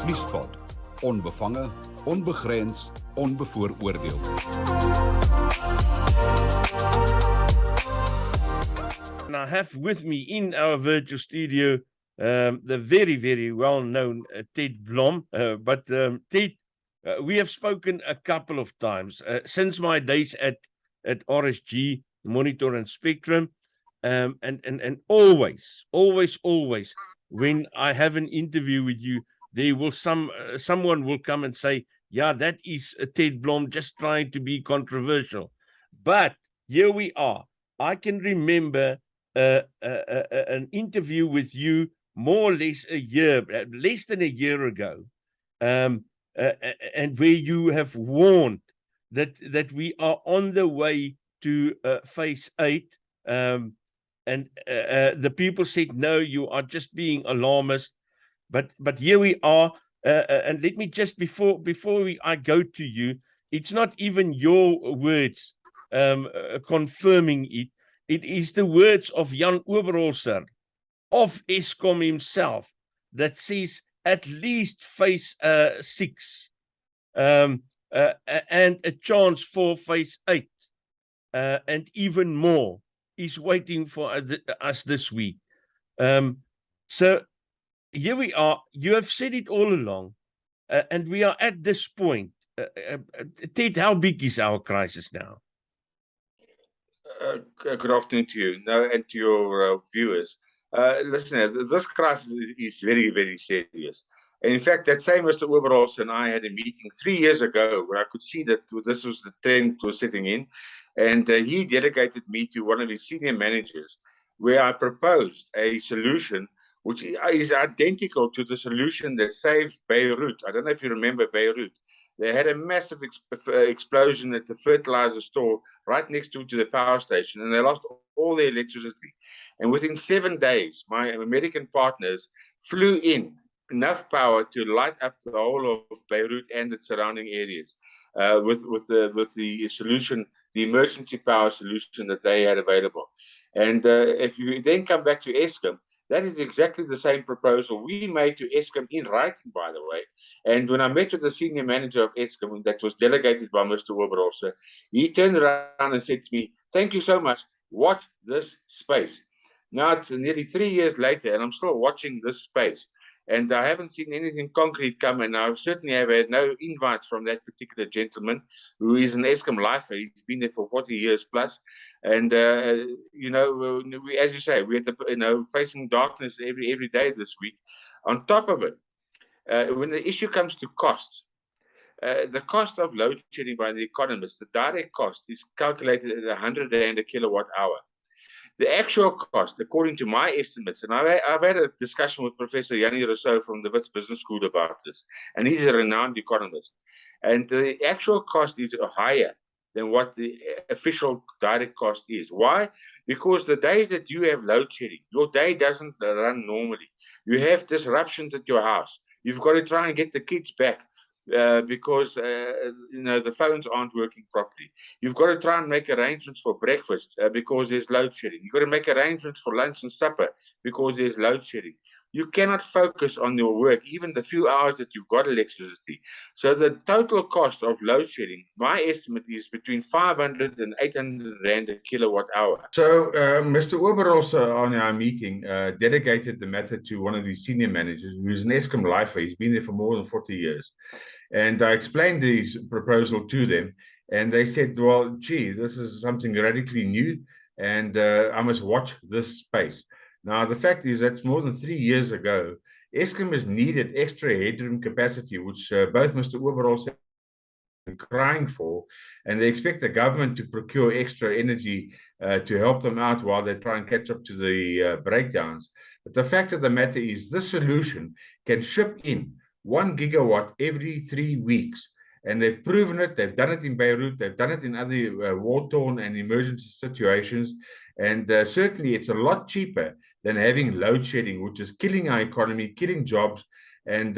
Nuuspot. Onbevange, onbegrens, onbevooroordeel. And I have with me in our virtual studio the very, very well-known Ted Blom. Ted, we have spoken a couple of times since my days at RSG, Monitor and Spectrum, and always, when I have an interview with you, there will someone will come and say, "Yeah, that is Ted Blom just trying to be controversial." But here we are. I can remember an interview with you more or less less than a year ago, and where you have warned that we are on the way to phase 8, and the people said, "No, you are just being alarmist." But here we are, and let me just before I go to you, it's not even your words confirming it. It is the words of Jan Oberholzer of Eskom himself that says at least phase 6 and a chance for phase 8 and even more is waiting for us this week. So here we are. You have said it all along, and we are at this point. Ted, how big is our crisis now? Good afternoon to you and to your viewers. Listen, this crisis is very, very serious. And in fact, that same Mr. Oberholz and I had a meeting 3 years ago where I could see that this was the trend was setting in. And he delegated me to one of his senior managers where I proposed a solution which is identical to the solution that saved Beirut. I don't know if you remember Beirut. They had a massive explosion at the fertilizer store right next to the power station, and they lost all their electricity. And within 7 days, my American partners flew in enough power to light up the whole of Beirut and its surrounding areas with the solution, the emergency power solution that they had available. And if you then come back to Eskom, that is exactly the same proposal we made to Eskom in writing, by the way. And when I met with the senior manager of Eskom, that was delegated by Mr. Oberholzer, he turned around and said to me, "Thank you so much. Watch this space." Now it's nearly 3 years later, and I'm still watching this space. And I haven't seen anything concrete come, and I certainly have had no invites from that particular gentleman who is an Eskom lifer. He's been there for 40 years plus. And, we, as you say, we're facing darkness every day this week. On top of it, when the issue comes to costs, the cost of load shedding by the economists, the direct cost is calculated at 100 rand a kilowatt hour. The actual cost, according to my estimates, and I've had a discussion with Professor Yanni Rousseau from the Wits Business School about this, and he's a renowned economist, and the actual cost is higher than what the official direct cost is. Why? Because the days that you have load shedding, your day doesn't run normally. You have disruptions at your house. You've got to try and get the kids back because the phones aren't working properly. You've got to try and make arrangements for breakfast because there's load shedding. You've got to make arrangements for lunch and supper because there's load shedding. You cannot focus on your work, even the few hours that you've got electricity. So the total cost of load shedding, my estimate is between 500 and 800 rand a kilowatt hour. So Mr. Oberholzer on our meeting delegated the matter to one of his senior managers, who's an Eskom lifer. He's been there for more than 40 years. And I explained this proposal to them, and they said, "Well, gee, this is something radically new, and I must watch this space." Now, the fact is that's more than 3 years ago, Eskom has needed extra headroom capacity, which both Mr. Oberholzer are crying for, and they expect the government to procure extra energy to help them out while they try and catch up to the breakdowns. But the fact of the matter is this solution can ship in 1 gigawatt every 3 weeks. And they've proven it. They've done it in Beirut. They've done it in other war-torn and emergency situations. And certainly it's a lot cheaper than having load shedding, which is killing our economy, killing jobs, and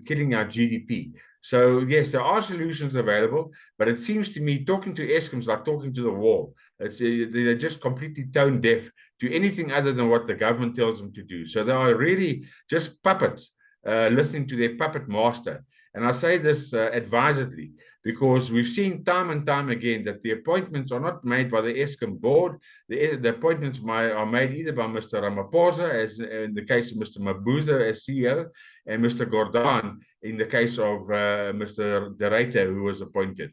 killing our GDP. So, yes, there are solutions available, but it seems to me talking to Eskom's like talking to the wall. They're just completely tone deaf to anything other than what the government tells them to do. So they are really just puppets listening to their puppet master. And I say this advisedly, because we've seen time and time again that the appointments are not made by the Eskom board. The appointments are made either by Mr. Ramaphosa, as in the case of Mr. Mabuza as CEO, and Mr. Gordhan in the case of Mr. De Ruyter, who was appointed.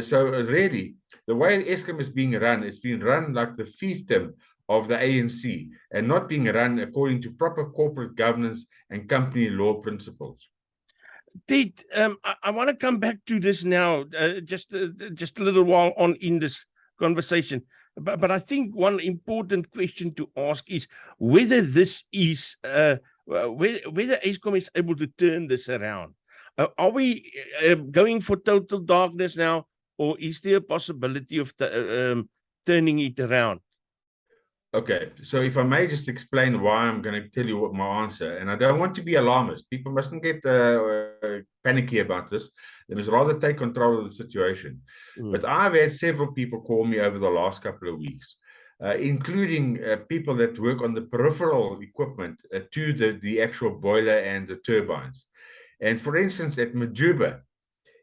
So really, the way Eskom is being run, it's being run like the fiefdom of the ANC and not being run according to proper corporate governance and company law principles. Ted, I want to come back to this now, just a little while on in this conversation. But I think one important question to ask is whether this is whether Eskom is able to turn this around. Are we going for total darkness now, or is there a possibility of turning it around? Okay, so if I may just explain why I'm going to tell you what my answer, and I don't want to be alarmist. People mustn't get panicky about this. They must rather take control of the situation. But I've had several people call me over the last couple of weeks, including people that work on the peripheral equipment to the actual boiler and the turbines. And for instance, at Majuba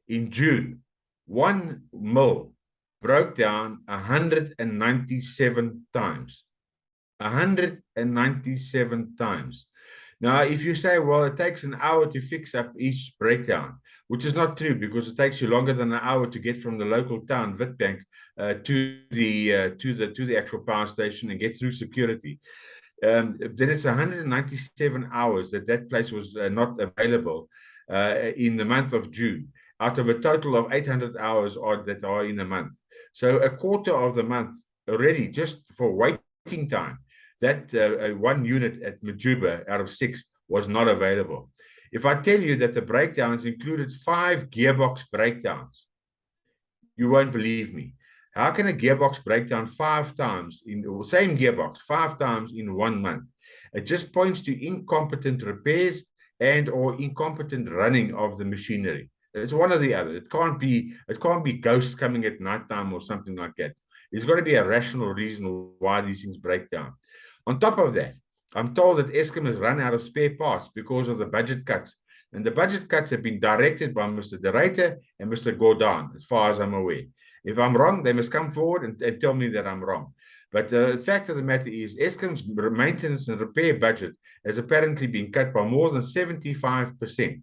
in June, one mill broke down 197 times. 197 times. Now, if you say, well, it takes an hour to fix up each breakdown, which is not true, because it takes you longer than an hour to get from the local town, Witbank, to the actual power station and get through security. Then it's 197 hours that place was not available in the month of June, out of a total of 800 hours odd that are in a month. So a quarter of the month already just for waiting time. That one unit at Majuba out of 6 was not available. If I tell you that the breakdowns included 5 gearbox breakdowns, you won't believe me. How can a gearbox break down 5 times in the same gearbox 5 times in 1 month? It just points to incompetent repairs and or incompetent running of the machinery. It's one or the other. It can't be ghosts coming at nighttime or something like that. There's got to be a rational reason why these things break down. On top of that, I'm told that Eskom has run out of spare parts because of the budget cuts. And the budget cuts have been directed by Mr. De Ruyter and Mr. Gordhan, as far as I'm aware. If I'm wrong, they must come forward and tell me that I'm wrong. But the fact of the matter is, Eskom's maintenance and repair budget has apparently been cut by more than 75%.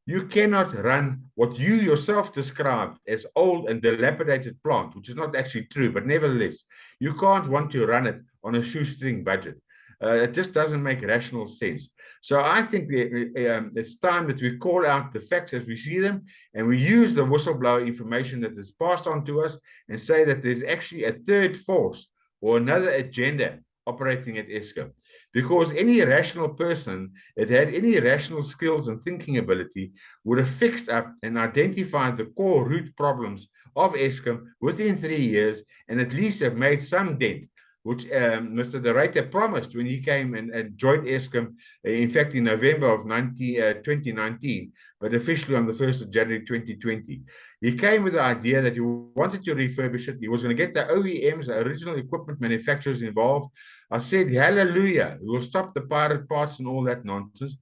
You cannot run what you yourself described as old and dilapidated plant, which is not actually true, but nevertheless, you can't want to run it on a shoestring budget. It just doesn't make rational sense. So I think it's time that we call out the facts as we see them, and we use the whistleblower information that is passed on to us and say that there's actually a third force or another agenda operating at Eskom. Because any rational person that had any rational skills and thinking ability would have fixed up and identified the core root problems of Eskom within 3 years and at least have made some dent, which Mr. De Ruyter promised when he came and joined Eskom, in fact, in November of 2019, but officially on the 1st of January 2020. He came with the idea that he wanted to refurbish it. He was going to get the OEMs, the original equipment manufacturers, involved. I said, hallelujah, we'll stop the pirate parts and all that nonsense.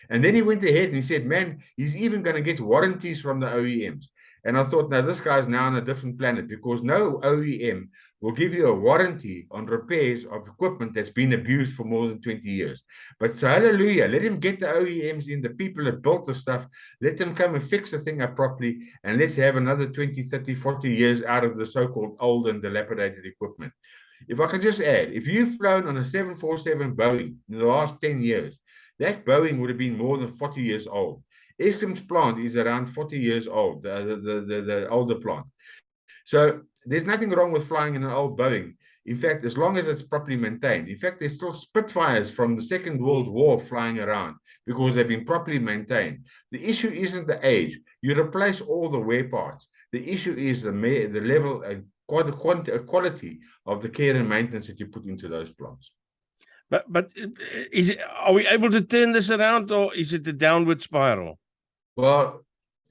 And then he went ahead and he said, man, he's even going to get warranties from the OEMs. And I thought, now this guy's now on a different planet, because no OEM will give you a warranty on repairs of equipment that's been abused for more than 20 years. But so hallelujah, let him get the OEMs in, the people that built the stuff, let them come and fix the thing up properly, and let's have another 20, 30, 40 years out of the so-called old and dilapidated equipment. If I can just add, if you've flown on a 747 Boeing in the last 10 years, that Boeing would have been more than 40 years old. Eskom's plant is around 40 years old, the older plant. So there's nothing wrong with flying in an old Boeing. In fact, as long as it's properly maintained. In fact, there's still Spitfires from the Second World War flying around because they've been properly maintained. The issue isn't the age. You replace all the wear parts. The issue is the level and quality of the care and maintenance that you put into those plants. But are we able to turn this around, or is it a downward spiral? Well,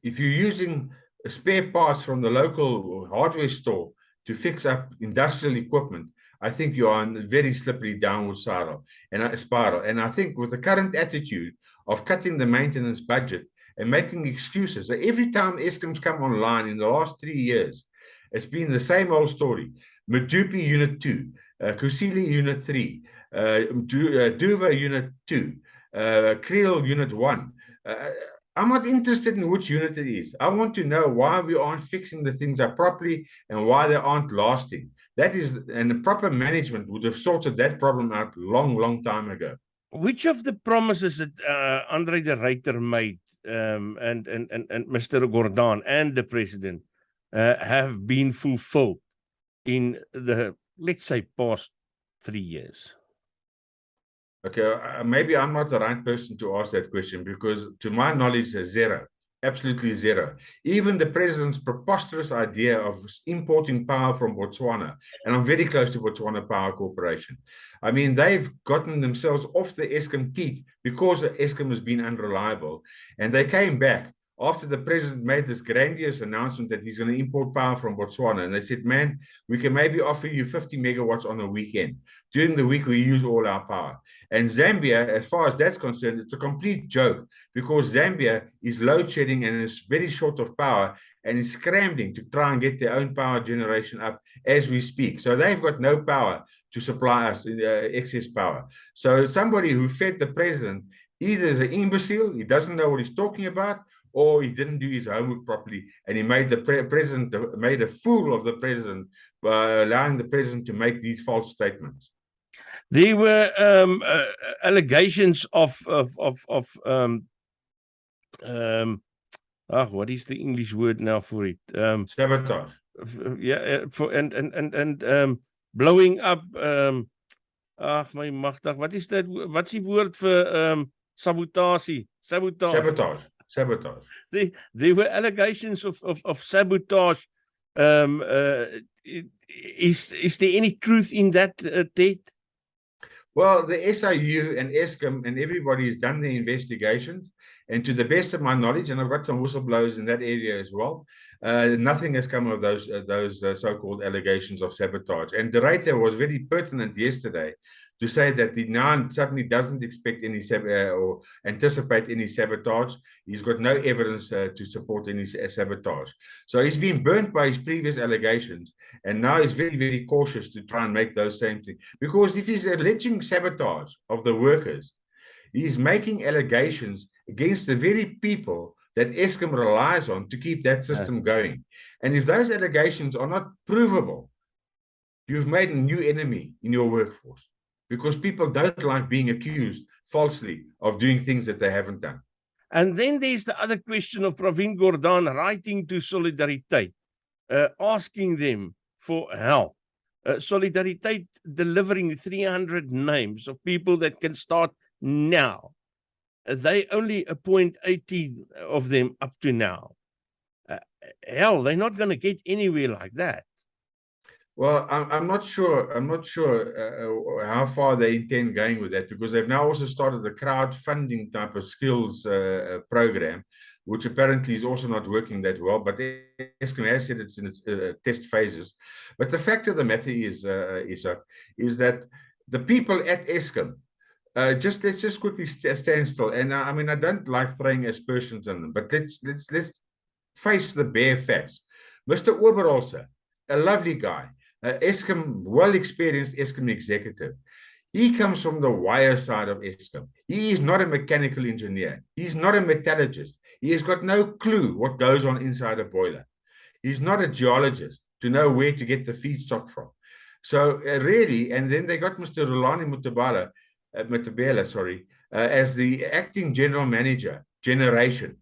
if you're using spare parts from the local hardware store to fix up industrial equipment, I think you're on a very slippery downward spiral. And I think with the current attitude of cutting the maintenance budget and making excuses, so every time Eskom's come online in the last 3 years, it's been the same old story. Medupi Unit 2, Kusile Unit 3, Duva Unit 2, Creel Unit 1. I'm not interested in which unit it is. I want to know why we aren't fixing the things up properly and why they aren't lasting. That is, and the proper management would have sorted that problem out long time ago. Which of the promises that Andre de Ruyter made and Mr. Gordhan and the president have been fulfilled in the, let's say, past 3 years? Okay, maybe I'm not the right person to ask that question because to my knowledge, zero, absolutely zero. Even the president's preposterous idea of importing power from Botswana, and I'm very close to Botswana Power Corporation. I mean, they've gotten themselves off the Eskom teat because the Eskom has been unreliable, and they came back after the president made this grandiose announcement that he's going to import power from Botswana. And they said, man, we can maybe offer you 50 megawatts on a weekend. During the week, we use all our power. And Zambia, as far as that's concerned, it's a complete joke because Zambia is load shedding and is very short of power and is scrambling to try and get their own power generation up as we speak. So they've got no power to supply us excess power. So somebody who fed the president either is an imbecile, he doesn't know what he's talking about, or he didn't do his homework properly, and he made the president made a fool of the president by allowing the president to make these false statements. There were allegations of what is the English word now for it? Sabotage. Yeah, blowing up. My magtig, wat is dat? Wat is die woord vir sabotasie? Sabotage. There were allegations of sabotage. Is there any truth in that, Ted? Well, the SIU and Eskom and everybody has done the investigations, and to the best of my knowledge, and I've got some whistleblowers in that area as well, nothing has come of those so-called allegations of sabotage. And de Ruyter was very pertinent yesterday to say that he now suddenly doesn't expect any or anticipate any sabotage. He's got no evidence to support any sabotage. So he's been burnt by his previous allegations, and now he's very cautious to try and make those same things. Because if he's alleging sabotage of the workers, he's making allegations against the very people that Eskom relies on to keep that system going. And if those allegations are not provable, you've made a new enemy in your workforce. Because people don't like being accused falsely of doing things that they haven't done. And then there's the other question of Pravin Gordhan writing to Solidariteit, asking them for help. Solidariteit delivering 300 names of people that can start now. They only appoint 18 of them up to now. Hell, they're not going to get anywhere like that. Well, I'm not sure how far they intend going with that, because they've now also started the crowdfunding type of skills program, which apparently is also not working that well. But Eskom has said it's in its test phases. But the fact of the matter is that the people at Eskom, let's just quickly stand still. And I mean, I don't like throwing aspersions on them, but let's face the bare facts. Mr. Oberholzer, a lovely guy. Eskom, well-experienced Eskom executive. He comes from the wire side of Eskom. He is not a mechanical engineer. He's not a metallurgist. He has got no clue what goes on inside a boiler. He's not a geologist to know where to get the feedstock from. So really, and then they got Mr. Rulani Mutabela, as the acting general manager, generation.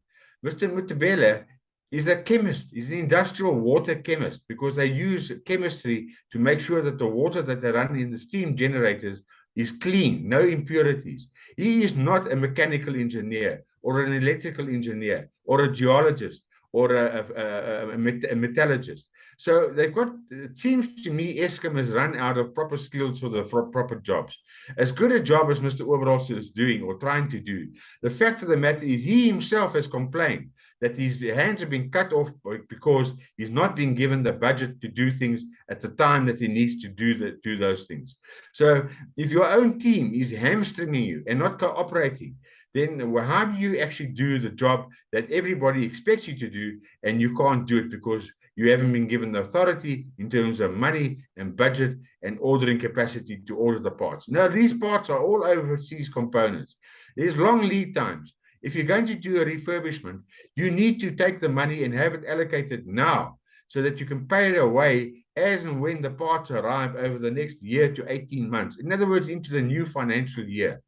Mr. Mutabela is a chemist, he's an industrial water chemist, because they use chemistry to make sure that the water that they run in the steam generators is clean, no impurities. He is not a mechanical engineer or an electrical engineer or a geologist or a metallurgist. So they've got, it seems to me, Eskom has run out of proper skills for the proper jobs. As good a job as Mr. Oberholzer is doing or trying to do, the fact of the matter is he himself has complained that his hands have been cut off because he's not being given the budget to do things at the time that he needs to do those things. So if your own team is hamstringing you and not cooperating, then how do you actually do the job that everybody expects you to do, and you can't do it because you haven't been given the authority in terms of money and budget and ordering capacity to order the parts? Now, these parts are all overseas components. There's long lead times. If you're going to do a refurbishment, you need to take the money and have it allocated now so that you can pay it away as and when the parts arrive over the next year to 18 months. In other words, into the new financial year.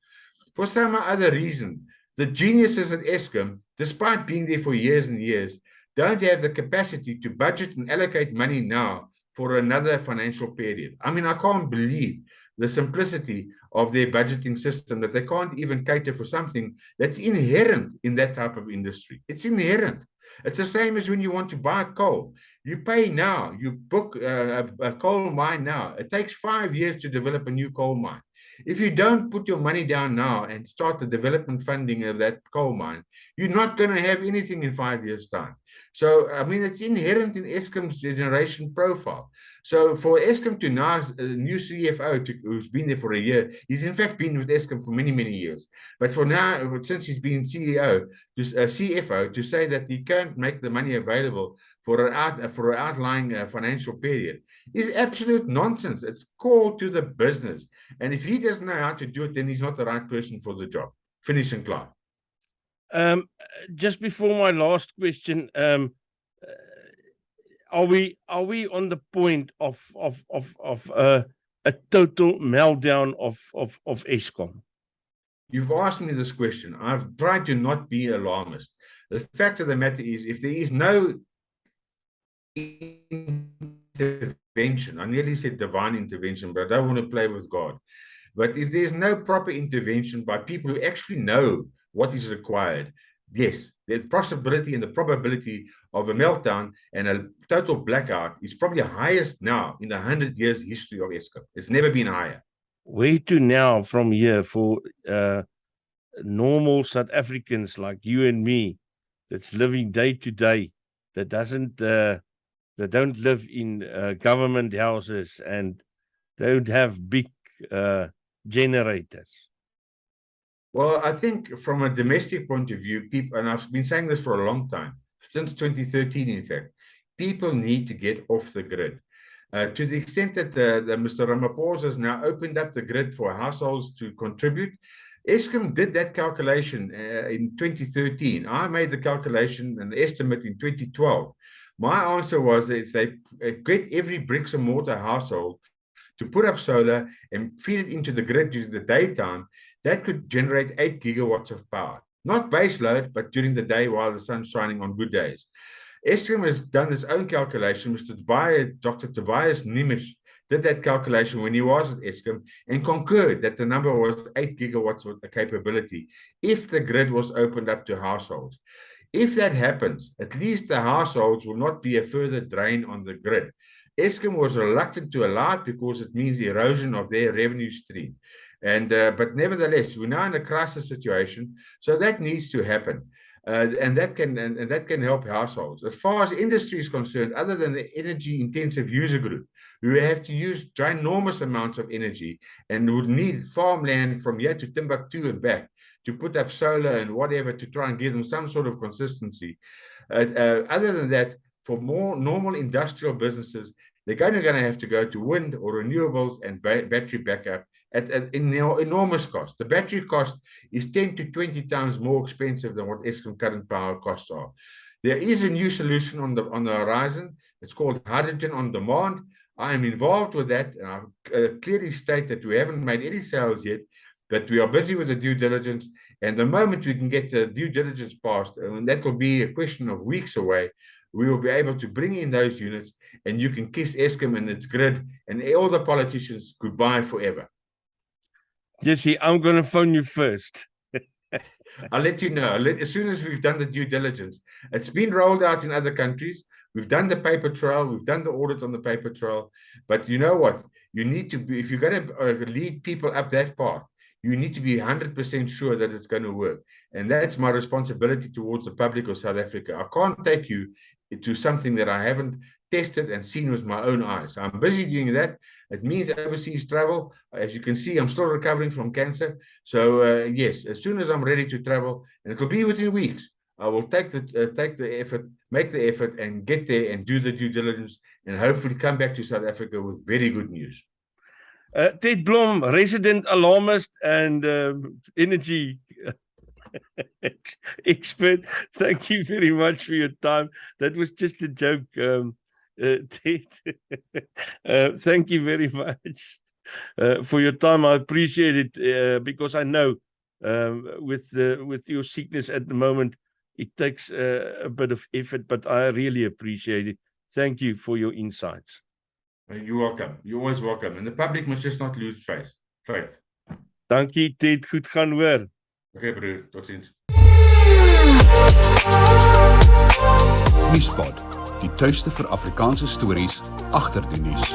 For some other reason, the geniuses at Eskom, despite being there for years and years, don't have the capacity to budget and allocate money now for another financial period. I mean, I can't believe the simplicity of their budgeting system, that they can't even cater for something that's inherent in that type of industry. It's inherent. It's the same as when you want to buy coal. You pay now, you book a coal mine now. It takes 5 years to develop a new coal mine. If you don't put your money down now and start the development funding of that coal mine, you're not going to have anything in 5 years' time. So, I mean, it's inherent in Eskom's generation profile. So for Eskom to now, a new CFO who's been there for a year, he's in fact been with Eskom for many, many years. But for now, since he's been CEO, CFO, to say that he can't make the money available for an outlying financial period is absolute nonsense. It's core to the business. And if he doesn't know how to do it, then he's not the right person for the job. Finish and clear. Just before my last question, are we on the point of a total meltdown of Eskom? You've asked me this question. I've tried to not be alarmist. The fact of the matter is, if there is no intervention, I nearly said divine intervention, but I don't want to play with God. But if there's no proper intervention by people who actually know what is required, yes, the possibility and the probability of a meltdown and a total blackout is probably highest now in the 100 years history of Eskom. It's never been higher. Where to now from here for normal South Africans like you and me that's living day to day, that don't live in government houses and don't have big generators? Well, I think from a domestic point of view, people, and I've been saying this for a long time, since 2013, in fact, people need to get off the grid. To the extent that Mr. Ramaphosa has now opened up the grid for households to contribute. Eskom did that calculation in 2013. I made the calculation and estimate in 2012. My answer was that if they get every bricks and mortar household to put up solar and feed it into the grid during the daytime, that could generate 8 gigawatts of power. Not base load, but during the day while the sun's shining on good days. Eskom has done its own calculation. Dr. Tobias Nimish did that calculation when he was at Eskom and concurred that the number was 8 gigawatts of capability if the grid was opened up to households. If that happens, at least the households will not be a further drain on the grid. Eskom was reluctant to allow it because it means the erosion of their revenue stream. But nevertheless, we're now in a crisis situation, so that needs to happen. And that can help households. As far as industry is concerned, other than the energy-intensive user group, who have to use ginormous amounts of energy and would need farmland from here to Timbuktu and back to put up solar and whatever to try and give them some sort of consistency. Other than that, for more normal industrial businesses, they're going to have to go to wind or renewables and battery backup at enormous cost. The battery cost is 10 to 20 times more expensive than what Eskom current power costs are. There is a new solution on the horizon. It's called hydrogen on demand. I am involved with that. And I clearly state that we haven't made any sales yet, but we are busy with the due diligence. And the moment we can get the due diligence passed, and that will be a question of weeks away, we will be able to bring in those units, and you can kiss Eskom and its grid and all the politicians goodbye forever. Jesse, I'm going to phone you first. I'll let you know. As soon as we've done the due diligence. It's been rolled out in other countries. We've done the paper trail, we've done the audit on the paper trail, but you know what? You need to be, if you're going to lead people up that path, you need to be 100% sure that it's going to work. And that's my responsibility towards the public of South Africa. I can't take you to something that I haven't tested and seen with my own eyes. I'm busy doing that. It means overseas travel. As you can see, I'm still recovering from cancer. So yes, as soon as I'm ready to travel, and it will be within weeks, I will take the effort, make the effort, and get there and do the due diligence, and hopefully come back to South Africa with very good news. Ted Blom, resident alarmist and energy expert, thank you very much for your time. That was just a joke, Ted. Thank you very much for your time. I appreciate it because I know with your sickness at the moment, it takes a bit of effort, but I really appreciate it. Thank you for your insights. You're welcome. You're always welcome. And the public must just not lose faith. Dankie, Ted. Goed gaan hoor. Okay, broer. Tot ziens. Nuuspot, die tuiste vir Afrikaanse stories agter die nuus.